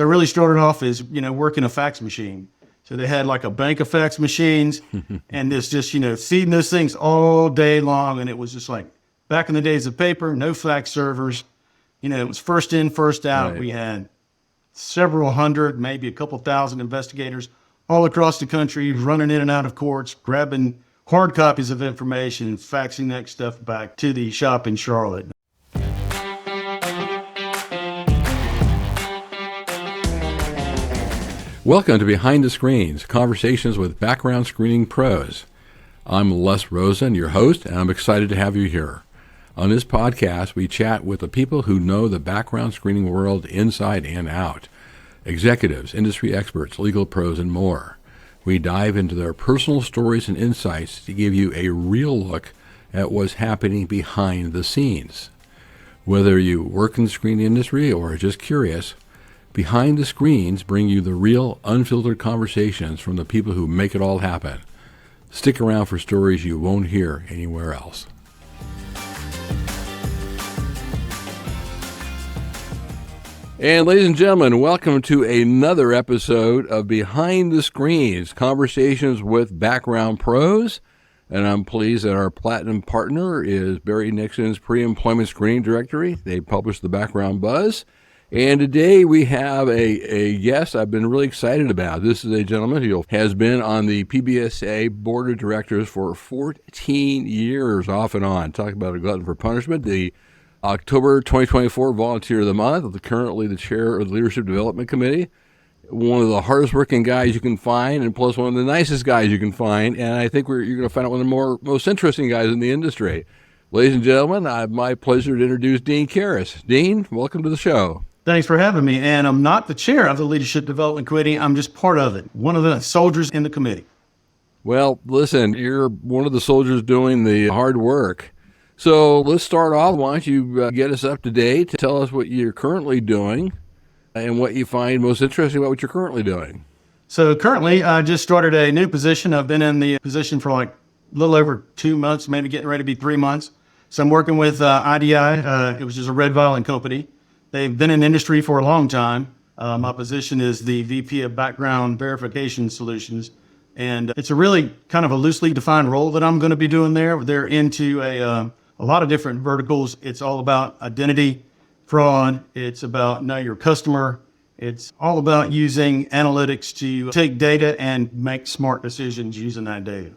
I really started off as, working a fax machine. So they had like a bank of fax machines and this just, feeding those things all day long. And it was just like back in the days of paper, no fax servers. It was first in, first out. Right. We had several hundred, maybe a couple thousand investigators all across the country running in and out of courts, grabbing hard copies of information and faxing that stuff back to the shop in Charlotte. Welcome to Behind the Screens, conversations with background screening pros. I'm Les Rosen, your host, and I'm excited to have you here. On this podcast, we chat with the people who know the background screening world inside and out. Executives, industry experts, legal pros, and more. We dive into their personal stories and insights to give you a real look at what's happening behind the scenes. Whether you work in the screening industry or are just curious, Behind the Screens bring you the real, unfiltered conversations from the people who make it all happen. Stick around for stories you won't hear anywhere else. And ladies and gentlemen, welcome to another episode of Behind the Screens, conversations with background pros. And I'm pleased that our platinum partner is Barry Nixon's Pre-Employment Screening Directory. They publish the Background Buzz. And today we have a guest I've been really excited about. This is a gentleman who has been on the PBSA Board of Directors for 14 years, off and on. Talk about a glutton for punishment. The October 2024 Volunteer of the Month, currently the chair of the Leadership Development Committee. One of the hardest working guys you can find, and plus one of the nicest guys you can find. And I think you're going to find out one of the most interesting guys in the industry. Ladies and gentlemen, I have my pleasure to introduce Dean Carras. Dean, welcome to the show. Thanks for having me. And I'm not the chair of the Leadership Development Committee. I'm just part of it, one of the soldiers in the committee. Well, listen, you're one of the soldiers doing the hard work. So let's start off. Why don't you get us up to date? Tell us what you're currently doing and what you find most interesting about what you're currently doing. So currently, I just started a new position. I've been in the position for like a little over 2 months, maybe getting ready to be 3 months. So I'm working with IDI, which is a red violin company. They've been in the industry for a long time. My position is the VP of Background Verification Solutions. And it's a really kind of a loosely defined role that I'm going to be doing there. They're into a lot of different verticals. It's all about identity, fraud. It's about know your customer. It's all about using analytics to take data and make smart decisions using that data.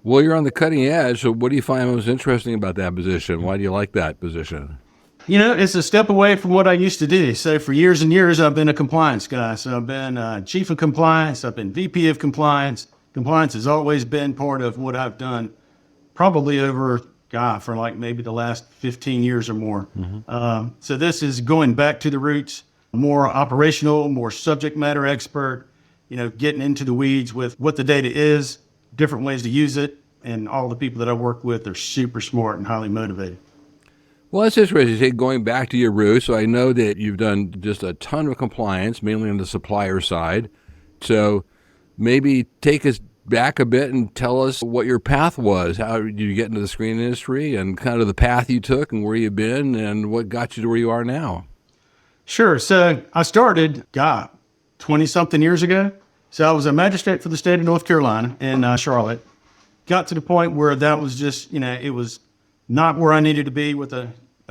Well, you're on the cutting edge. So what do you find most interesting about that position? Why do you like that position? It's a step away from what I used to do. So for years and years, I've been a compliance guy. So I've been chief of compliance. I've been VP of compliance. Compliance has always been part of what I've done probably over, for like maybe the last 15 years or more. Mm-hmm. So this is going back to the roots, more operational, more subject matter expert, getting into the weeds with what the data is, different ways to use it. And all the people that I work with are super smart and highly motivated. Well, that's interesting. You say going back to your roots. So I know that you've done just a ton of compliance, mainly on the supplier side. So maybe take us back a bit and tell us what your path was. How did you get into the screening industry and kind of the path you took and where you've been and what got you to where you are now? Sure. So I started, 20-something years ago. So I was a magistrate for the state of North Carolina in Charlotte. Got to the point where that was just, it was not where I needed to be with a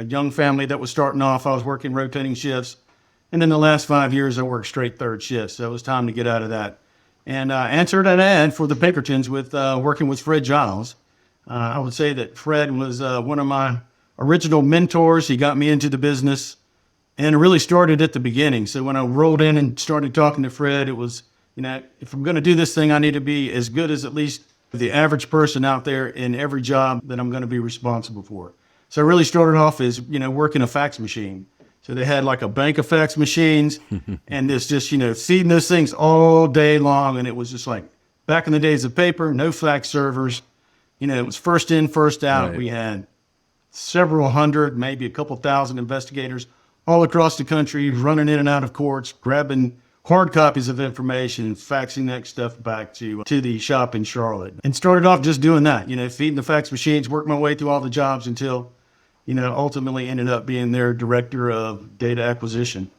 young family that was starting off. I was working rotating shifts. And then the last 5 years, I worked straight third shifts. So it was time to get out of that. And I answered an ad for the Pinkertons with working with Fred Giles. I would say that Fred was one of my original mentors. He got me into the business and it really started at the beginning. So when I rolled in and started talking to Fred, it was, if I'm going to do this thing, I need to be as good as at least the average person out there in every job that I'm going to be responsible for. So I really started off as, working a fax machine. So they had like a bank of fax machines and this just, feeding those things all day long. And it was just like back in the days of paper, no fax servers. It was first in, first out. Right. We had several hundred, maybe a couple thousand investigators all across the country running in and out of courts, grabbing hard copies of information and faxing that stuff back to the shop in Charlotte. And started off just doing that, feeding the fax machines, worked my way through all the jobs until, ultimately ended up being their director of data acquisition.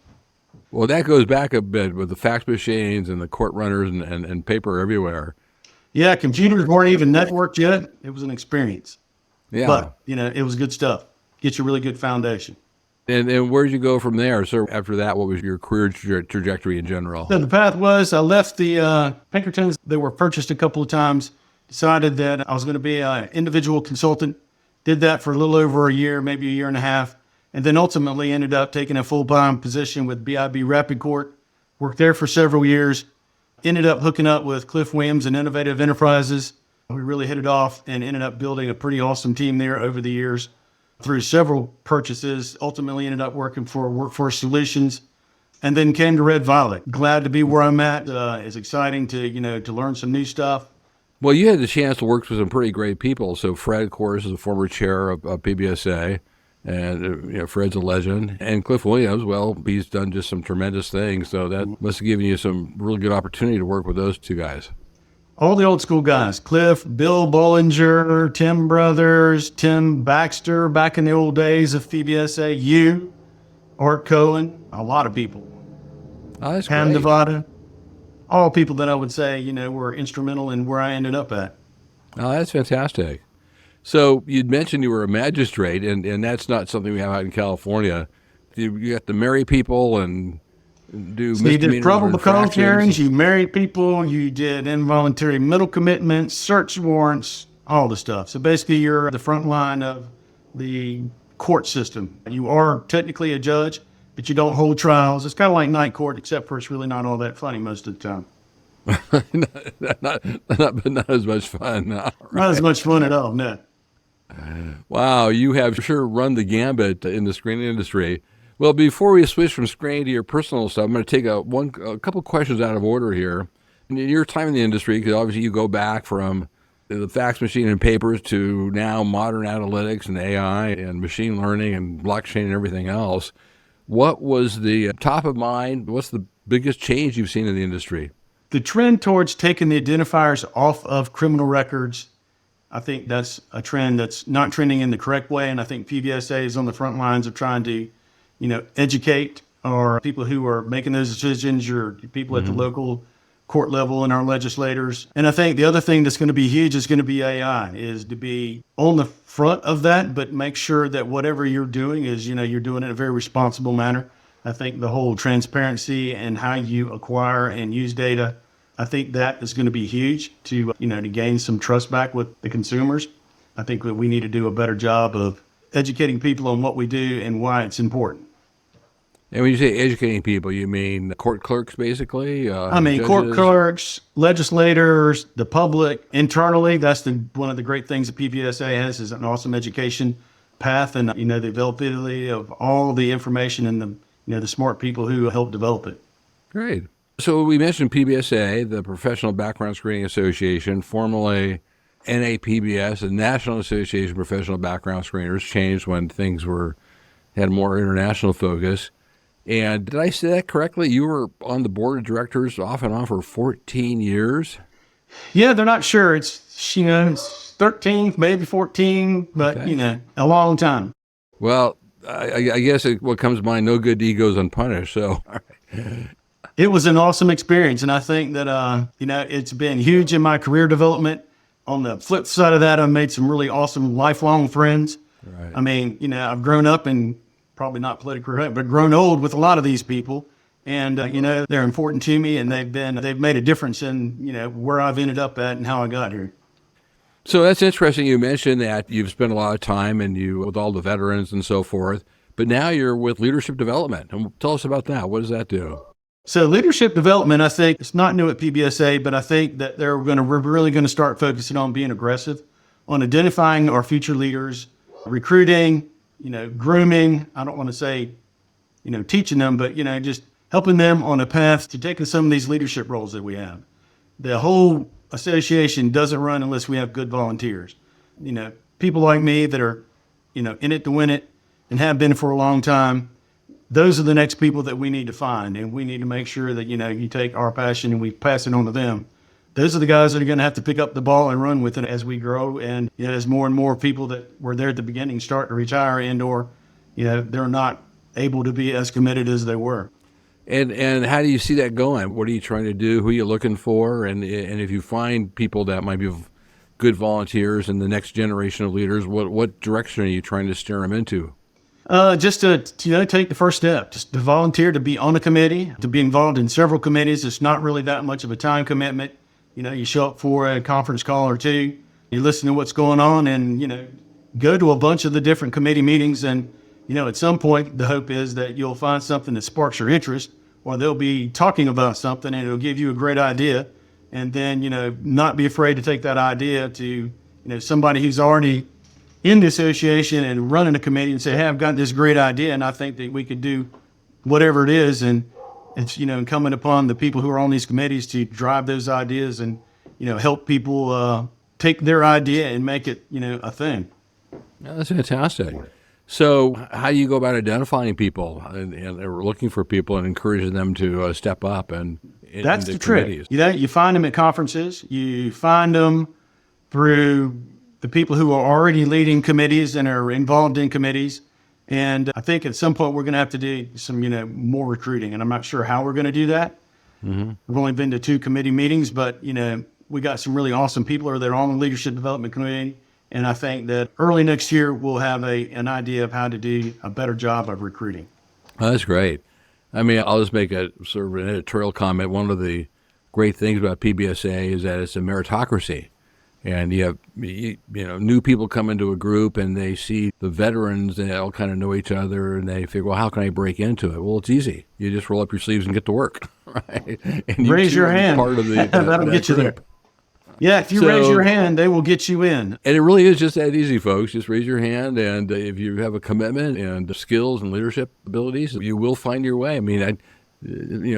Well, that goes back a bit with the fax machines and the court runners and paper everywhere. Yeah, computers weren't even networked yet. It was an experience, Yeah. but it was good stuff. Get you a really good foundation. And where'd you go from there? So after that, what was your career trajectory in general? So the path was I left the Pinkertons. They were purchased a couple of times. Decided that I was going to be an individual consultant. Did that for a little over a year, maybe a year and a half, and then ultimately ended up taking a full-time position with BIB Rapid Court. Worked there for several years. Ended up hooking up with Cliff Williams and Innovative Enterprises. We really hit it off and ended up building a pretty awesome team there over the years through several purchases. Ultimately ended up working for Workforce Solutions and then came to Red Violet. Glad to be where I'm at. It's exciting to learn some new stuff. Well, you had the chance to work with some pretty great people. So Fred, of course, is a former chair of PBSA, and Fred's a legend. And Cliff Williams, well, he's done just some tremendous things. So that must have given you some really good opportunity to work with those two guys. All the old school guys, Cliff, Bill Bollinger, Tim Brothers, Tim Baxter, back in the old days of PBSA, you, Art Cohen, a lot of people. Oh, that's Pam great. Nevada, all people that I would say, were instrumental in where I ended up at. Oh, that's fantastic. So you'd mentioned you were a magistrate, and that's not something we have out in California. You got to marry people and do So you did misdemeanors or probable cause infractions. hearings, you married people, you did involuntary mental commitments, search warrants, all the stuff. So basically you're the front line of the court system. You are technically a judge, but you don't hold trials. It's kind of like night court, except for it's really not all that funny most of the time. not as much fun. No. Not as much fun at all, no. Wow, you have sure run the gambit in the screening industry. Well, before we switch from screening to your personal stuff, I'm going to take a couple questions out of order here. In your time in the industry, because obviously you go back from the fax machine and papers to now modern analytics and AI and machine learning and blockchain and everything else. What was the top of mind? What's the biggest change you've seen in the industry? The trend towards taking the identifiers off of criminal records, I think that's a trend that's not trending in the correct way. And I think PBSA is on the front lines of trying to, educate our people who are making those decisions, your people at the local court level and our legislators. And I think the other thing that's going to be huge is going to be AI, is to be on the front of that, but make sure that whatever you're doing is, you're doing it in a very responsible manner. I think the whole transparency and how you acquire and use data, I think that is going to be huge to gain some trust back with the consumers. I think that we need to do a better job of educating people on what we do and why it's important. And when you say educating people, you mean court clerks, basically? Court Judges? clerks, legislators, the public, internally. That's one of the great things that PBSA has is an awesome education path and, the availability of all the information and the smart people who help develop it. Great. So we mentioned PBSA, the Professional Background Screening Association, formerly NAPBS, the National Association of Professional Background Screeners, changed when things had more international focus. And did I say that correctly? You were on the board of directors off and on for 14 years? Yeah, they're not sure. It's 13, maybe 14, but, Okay. A long time. Well, I guess what comes to mind, no good deed goes unpunished. So, It was an awesome experience. And I think that, it's been huge in my career development. On the flip side of that, I've made some really awesome lifelong friends. right. I've grown up and probably not politically correct, but grown old with a lot of these people. And, they're important to me and they've made a difference in, where I've ended up at and how I got here. So that's interesting. You mentioned that you've spent a lot of time with all the veterans and so forth, but now you're with leadership development. And tell us about that. What does that do? So leadership development, I think it's not new at PBSA, but I think that we're really going to start focusing on being aggressive, on identifying our future leaders, recruiting, grooming. I don't want to say, teaching them, but, just helping them on a path to taking some of these leadership roles that we have. The whole association doesn't run unless we have good volunteers. People like me that are, in it to win it and have been for a long time. Those are the next people that we need to find. And we need to make sure that, you take our passion and we pass it on to them. Those are the guys that are going to have to pick up the ball and run with it as we grow. And, as more and more people that were there at the beginning start to retire or, they're not able to be as committed as they were. And how do you see that going? What are you trying to do? Who are you looking for? And if you find people that might be good volunteers and the next generation of leaders, what direction are you trying to steer them into? Just to take the first step, just to volunteer, to be on a committee, to be involved in several committees. It's not really that much of a time commitment. You show up for a conference call or two, you listen to what's going on, and go to a bunch of the different committee meetings. And at some point, the hope is that you'll find something that sparks your interest, or they'll be talking about something and it'll give you a great idea. And then not be afraid to take that idea to somebody who's already in the association and running a committee and say, hey, I've got this great idea and I think that we could do whatever it is. And it's, incumbent upon the people who are on these committees to drive those ideas and, help people take their idea and make it, a thing. Yeah, that's fantastic. So how do you go about identifying people and looking for people and encouraging them to step up and that's the trick. You find them at conferences. You find them through the people who are already leading committees and are involved in committees. And I think at some point we're going to have to do some, more recruiting. And I'm not sure how we're going to do that. Mm-hmm. We've only been to 2 committee meetings, but, we got some really awesome people that are on the leadership development committee. And I think that early next year we'll have an idea of how to do a better job of recruiting. Oh, that's great. I mean, I'll just make a sort of an editorial comment. One of the great things about PBSA is that it's a meritocracy. And you have, new people come into a group and they see the veterans and they all kind of know each other and they figure, well, how can I break into it? Well, it's easy. You just roll up your sleeves and get to work, right? And raise your hand. Part of the, that'll get you there. Yeah, if you raise your hand, they will get you in. And it really is just that easy, folks. Just raise your hand, and if you have a commitment and skills and leadership abilities, you will find your way. I mean,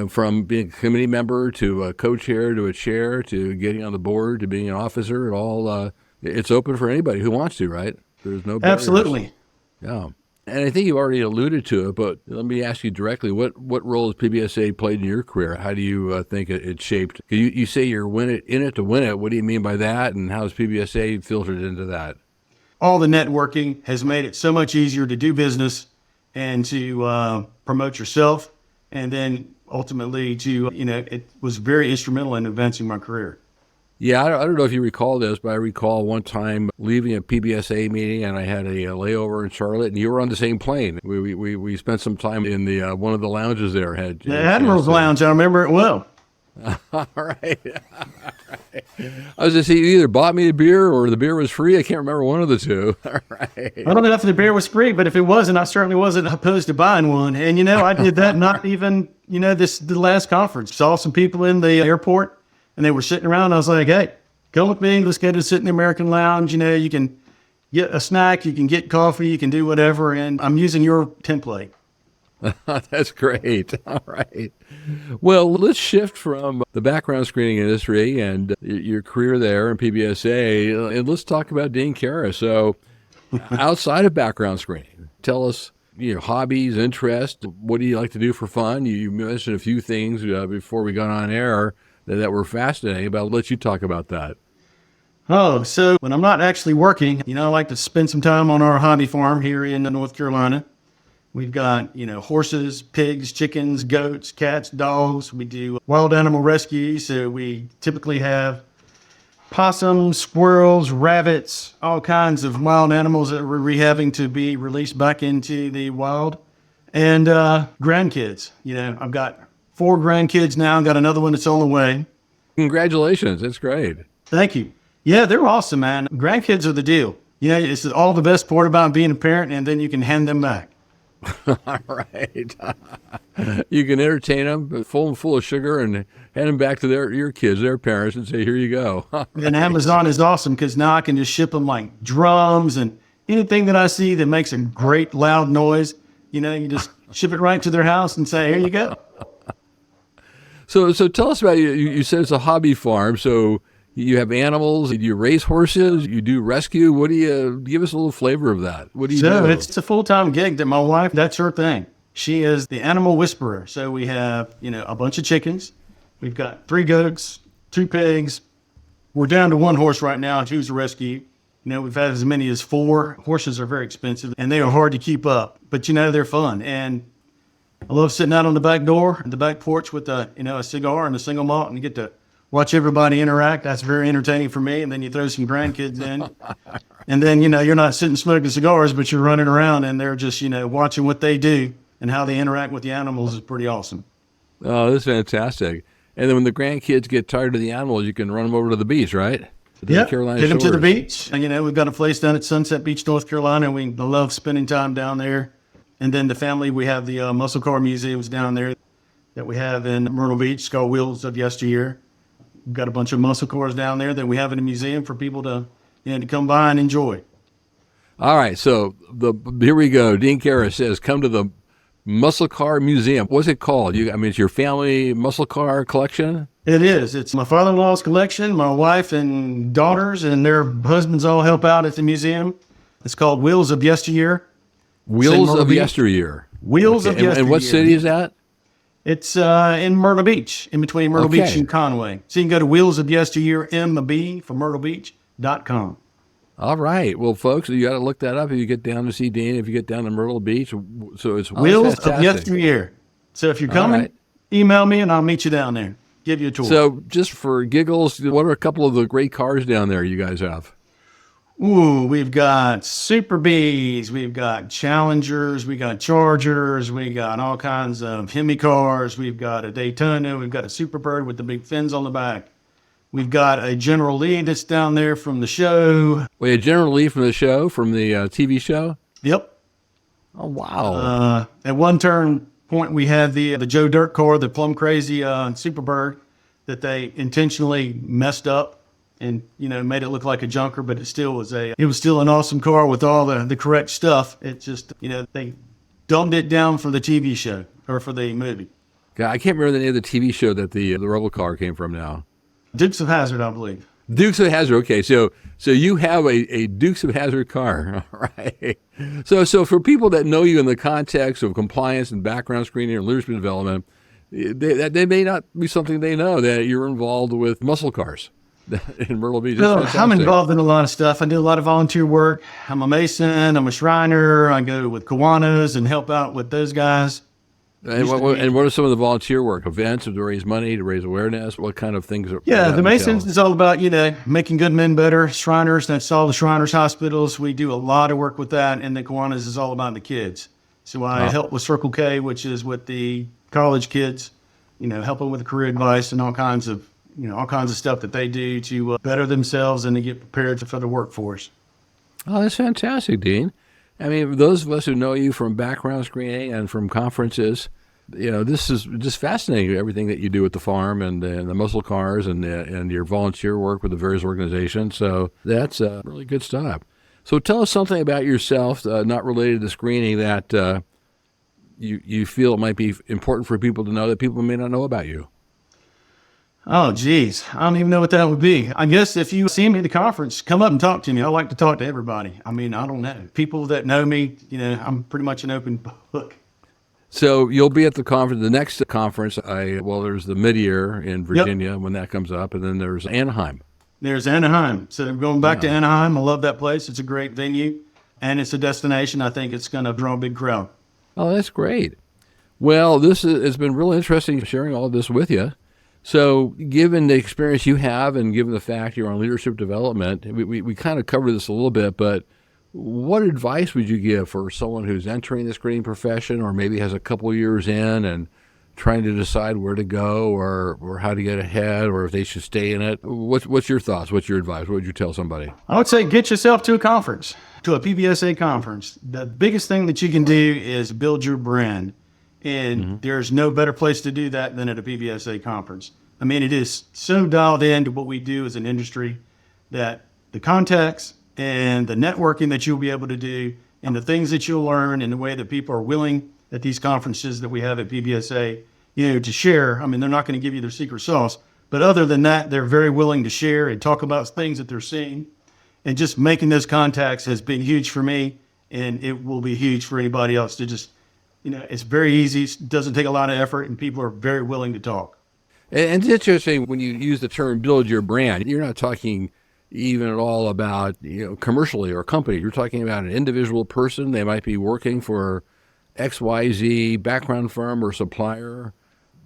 from being a committee member to a co-chair to a chair to getting on the board to being an officer, it's open for anybody who wants to, right? There's no barriers. Absolutely. Yeah. And I think you already alluded to it, but let me ask you directly, what role has PBSA played in your career? How do you think it shaped? You say you're in it to win it. What do you mean by that? And how has PBSA filtered into that? All the networking has made it so much easier to do business and to promote yourself. And then ultimately it was very instrumental in advancing my career. Yeah, I don't know if you recall this, but I recall one time leaving a PBSA meeting, and I had a layover in Charlotte, and you were on the same plane. We spent some time in the one of the lounges there. The Admiral's Lounge, I remember it well. All right. I was going to say, you either bought me a beer or the beer was free. I can't remember one of the two. All right. I don't know if the beer was free, but if it wasn't, I certainly wasn't opposed to buying one. And, I did that not even, the last conference. Saw some people in the airport. And they were sitting around. I was like, hey, come with me. Let's go to sit in the American Lounge. You can get a snack. You can get coffee. You can do whatever. And I'm using your template. That's great. All right. Well, let's shift from the background screening industry and your career there in PBSA. And let's talk about Dean Carras. So outside of background screening, tell us, hobbies, interests. What do you like to do for fun? You mentioned a few things before we got on air that were fascinating, but I'll let you talk about that. Oh, so when I'm not actually working, I like to spend some time on our hobby farm here in North Carolina. We've got, horses, pigs, chickens, goats, cats, dogs. We do wild animal rescue. So we typically have possums, squirrels, rabbits, all kinds of wild animals that we're rehabbing to be released back into the wild. And grandkids. I've got 4 grandkids now. Got another one that's on the way. Congratulations. That's great. Thank you. Yeah, they're awesome, man. Grandkids are the deal. It's all the best part about being a parent, and then you can hand them back. All right. You can entertain them full of sugar and hand them back to your kids, their parents, and say, here you go. And Amazon is awesome because now I can just ship them like drums and anything that I see that makes a great loud noise. You just ship it right to their house and say, here you go. So tell us about you said it's a hobby farm. So you have animals, you raise horses, you do rescue. What do you give us a little flavor of that? What do you do? So it's a full-time gig that my wife, that's her thing. She is the animal whisperer. So we have, a bunch of chickens. We've got 3 goats, 2 pigs. We're down to 1 horse right now who's a rescue. We've had as many as 4. Horses are very expensive and they are hard to keep up, but they're fun. And I love sitting out on the back door, the back porch with a cigar and a single malt, and you get to watch everybody interact. That's very entertaining for me. And then you throw some grandkids in, and then you're not sitting smoking cigars, but you're running around and they're just watching what they do and how they interact with the animals is pretty awesome. Oh, that's fantastic. And then when the grandkids get tired of the animals, you can run them over to the beach, right? To the Yeah, Carolina get them to the shores. beach. And, we've got a place down at Sunset Beach, North Carolina, and we love spending time down there. And then the family, we have the muscle car museums down there that we have in Myrtle Beach. It's called Wheels of Yesteryear. We've got a bunch of muscle cars down there that we have in a museum for people to come by and enjoy. All right, so here we go. Dean Carras says, come to the Muscle Car Museum. What's it called? It's your family muscle car collection? It is. It's my father-in-law's collection. My wife and daughters and their husbands all help out at the museum. It's called Wheels of Yesteryear. Wheels Myrtle of Beach. Yesteryear. Wheels Okay, of Yesteryear. And what city is that? It's in Myrtle Beach, in between Myrtle Okay. Beach and Conway. So you can go to Wheels of Yesteryear, M-B for MyrtleBeach.com. All right. Well, folks, you got to look that up if you get down to see Dean, if you get down to Myrtle Beach. So it's Wheels that's of fantastic. Yesteryear. So if you're All coming, right. email me and I'll meet you down there. Give you a tour. So just for giggles, what are a couple of the great cars down there you guys have? Ooh, we've got Super Bees, we've got Challengers, we got Chargers, we got all kinds of Hemi cars, we've got a Daytona, we've got a Superbird with the big fins on the back. We've got a General Lee that's down there from the show. Wait, General Lee from the show, from the TV show? Yep. Oh, wow. At one point, we had the Joe Dirt car, the Plum Crazy Superbird, that they intentionally messed up and made it look like a junker, but it was still an awesome car with all the correct stuff. It just they dumbed it down for the TV show or for the movie. God, I can't remember the name of the TV show that the Rebel car came from now. Dukes of Hazzard, I believe. Dukes of Hazzard. Okay, so you have a Dukes of Hazzard car, all right? So for people that know you in the context of compliance and background screening and leadership development, they may not be something they know that you're involved with muscle cars in Myrtle Beach. Well, I'm involved in a lot of stuff. I do a lot of volunteer work. I'm a mason. I'm a Shriner. I go with Kiwanis and help out with those guys. And what are some of the volunteer work? Events to raise money, to raise awareness? What kind of things are Yeah, that the Masons entails? is all about, making good men better. Shriners, that's all the Shriners hospitals. We do a lot of work with that. And the Kiwanis is all about the kids. So I help with Circle K, which is with the college kids, helping with career advice and all kinds of stuff that they do to better themselves and to get prepared for the workforce. Oh, that's fantastic, Dean. I mean, those of us who know you from background screening and from conferences, this is just fascinating, everything that you do at the farm and the muscle cars and your volunteer work with the various organizations. So that's really good stuff. So tell us something about yourself, not related to screening, that you feel might be important for people to know that people may not know about you. Oh, geez. I don't even know what that would be. I guess if you see me at the conference, come up and talk to me. I like to talk to everybody. I mean, I don't know. People that know me, I'm pretty much an open book. So you'll be at the conference, the next conference, there's the mid-year in Virginia when that comes up, and then there's Anaheim. There's Anaheim. So I'm going back to Anaheim. I love that place. It's a great venue, and it's a destination. I think it's going to draw a big crowd. Oh, that's great. Well, it's been really interesting sharing all of this with you. So given the experience you have and given the fact you're on leadership development, we kind of covered this a little bit, but what advice would you give for someone who's entering the screening profession or maybe has a couple of years in and trying to decide where to go or how to get ahead or if they should stay in it? What's your thoughts? What's your advice? What would you tell somebody? I would say get yourself to a conference, to a PBSA conference. The biggest thing that you can do is build your brand. And there's no better place to do that than at a PBSA conference. I mean, it is so dialed into what we do as an industry that the contacts and the networking that you'll be able to do and the things that you'll learn and the way that people are willing at these conferences that we have at PBSA, to share. I mean, they're not going to give you their secret sauce, but other than that, they're very willing to share and talk about things that they're seeing. And just making those contacts has been huge for me, and it will be huge for anybody else to just, it's very easy. It doesn't take a lot of effort, and people are very willing to talk. And it's interesting when you use the term build your brand, you're not talking even at all about, commercially or company. You're talking about an individual person. They might be working for XYZ background firm or supplier,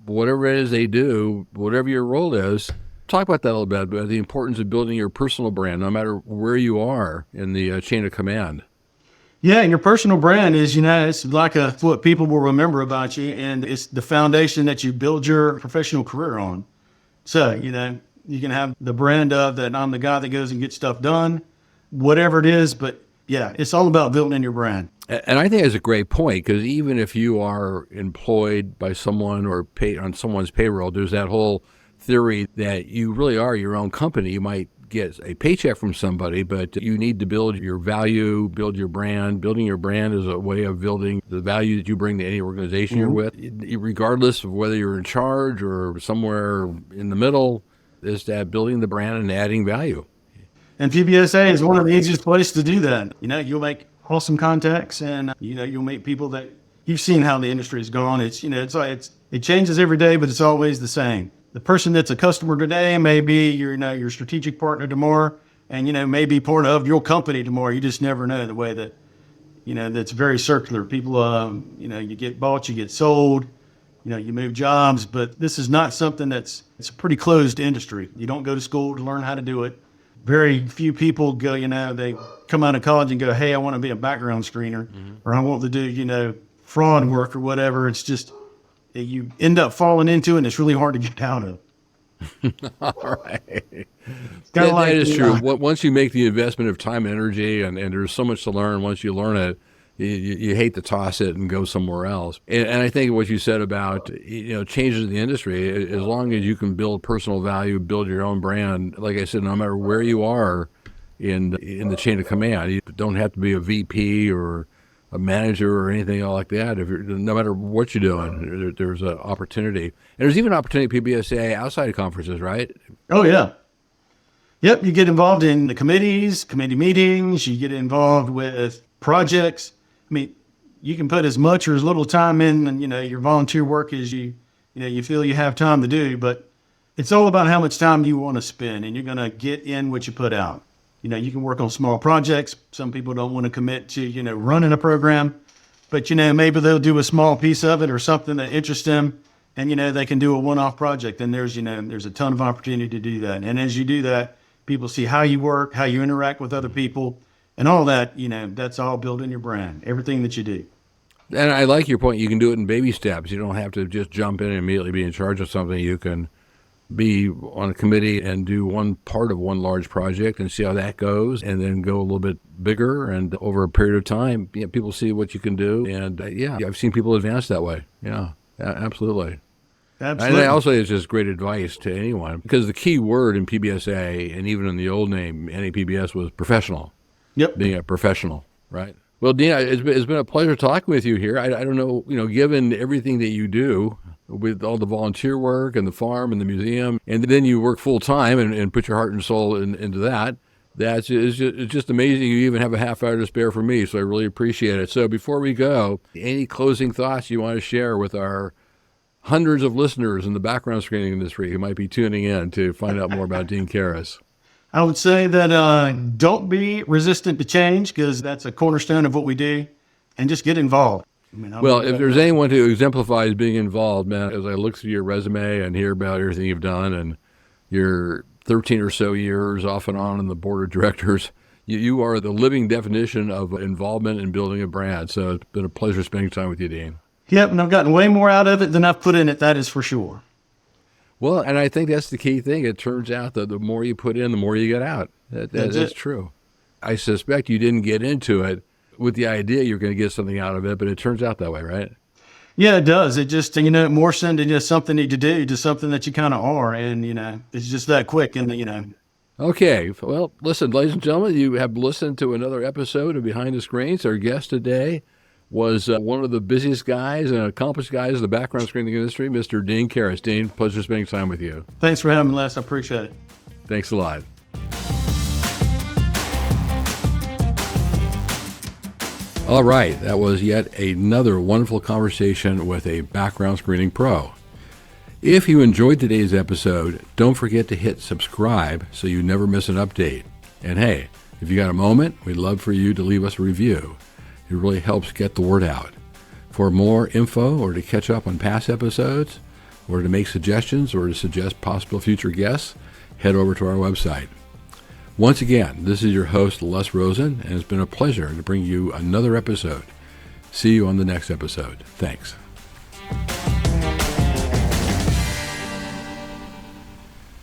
whatever it is they do, whatever your role is, talk about that a little bit, about the importance of building your personal brand, no matter where you are in the chain of command. Yeah, and your personal brand is, it's like what people will remember about you, and it's the foundation that you build your professional career on. So, you can have the brand of that I'm the guy that goes and gets stuff done, whatever it is, but yeah, it's all about building your brand. And I think that's a great point, because even if you are employed by someone or paid on someone's payroll, there's that whole theory that you really are your own company. You might get a paycheck from somebody, but you need to build your value, build your brand. Building your brand is a way of building the value that you bring to any organization you're with, regardless of whether you're in charge or somewhere in the middle, is that building the brand and adding value. And PBSA is one of the easiest places to do that. You'll make awesome contacts, and you'll meet people that you've seen how the industry has gone. It changes every day, but it's always the same. The person that's a customer today may be your strategic partner tomorrow, and may be part of your company tomorrow. You just never know, the way that that's very circular. People you get bought, you get sold, you move jobs, but this is not something it's a pretty closed industry. You don't go to school to learn how to do it. Very few people go, they come out of college and go, hey, I want to be a background screener, or I want to do, fraud work or whatever. It's just, you end up falling into it, and it's really hard to get out of. All right. That is true. Once you make the investment of time and energy, and there's so much to learn, once you learn it, you hate to toss it and go somewhere else. And I think what you said about, changes in the industry, as long as you can build personal value, build your own brand, like I said, no matter where you are in the chain of command, you don't have to be a VP or a manager or anything like that. No matter what you're doing, there's an opportunity. And there's even opportunity at PBSA outside of conferences, right? Oh, yeah. Yep, you get involved in the committees, committee meetings, you get involved with projects. I mean, you can put as much or as little time in, and your volunteer work as you feel you have time to do, but it's all about how much time you want to spend, and you're going to get in what you put out. You can work on small projects. Some people don't want to commit to, running a program, but, maybe they'll do a small piece of it or something that interests them, and, they can do a one-off project. And there's a ton of opportunity to do that. And as you do that, people see how you work, how you interact with other people, and all that, that's all building your brand, everything that you do. And I like your point. You can do it in baby steps. You don't have to just jump in and immediately be in charge of something. You can be on a committee and do one part of one large project and see how that goes, and then go a little bit bigger. And over a period of time, people see what you can do. And I've seen people advance that way. Yeah, absolutely. Absolutely. And also, it's just great advice to anyone, because the key word in PBSA, and even in the old name, NAPBS, was professional. Yep. Being a professional, right? Well, Dean, it's been a pleasure talking with you here. I don't know, given everything that you do with all the volunteer work and the farm and the museum, and then you work full time and put your heart and soul into that, it's just amazing you even have a half hour to spare for me, so I really appreciate it. So before we go, any closing thoughts you want to share with our hundreds of listeners in the background screening industry who might be tuning in to find out more about Dean Carras? I would say that don't be resistant to change, because that's a cornerstone of what we do, and just get involved. Well, if there's anyone who exemplifies being involved, man, as I look through your resume and hear about everything you've done and your 13 or so years off and on in the board of directors, you are the living definition of involvement in building a brand. So it's been a pleasure spending time with you, Dean. Yep, and I've gotten way more out of it than I've put in it, that is for sure. Well, and I think that's the key thing. It turns out that the more you put in, the more you get out. That's true. I suspect you didn't get into it with the idea you're going to get something out of it, but it turns out that way, right? Yeah, it does. It just, more than just something you need to do, to something that you kind of are. And, it's just that quick. And, Okay. Well, listen, ladies and gentlemen, you have listened to another episode of Behind the Screens. Our guest today was one of the busiest guys and accomplished guys in the background screening industry, Mr. Dean Carras. Dean, pleasure spending time with you. Thanks for having me, Les. I appreciate it. Thanks a lot. All right, that was yet another wonderful conversation with a background screening pro. If you enjoyed today's episode, don't forget to hit subscribe so you never miss an update. And hey, if you got a moment, we'd love for you to leave us a review. It really helps get the word out. For more info or to catch up on past episodes or to make suggestions or to suggest possible future guests, head over to our website. Once again, this is your host, Les Rosen, and it's been a pleasure to bring you another episode. See you on the next episode. Thanks.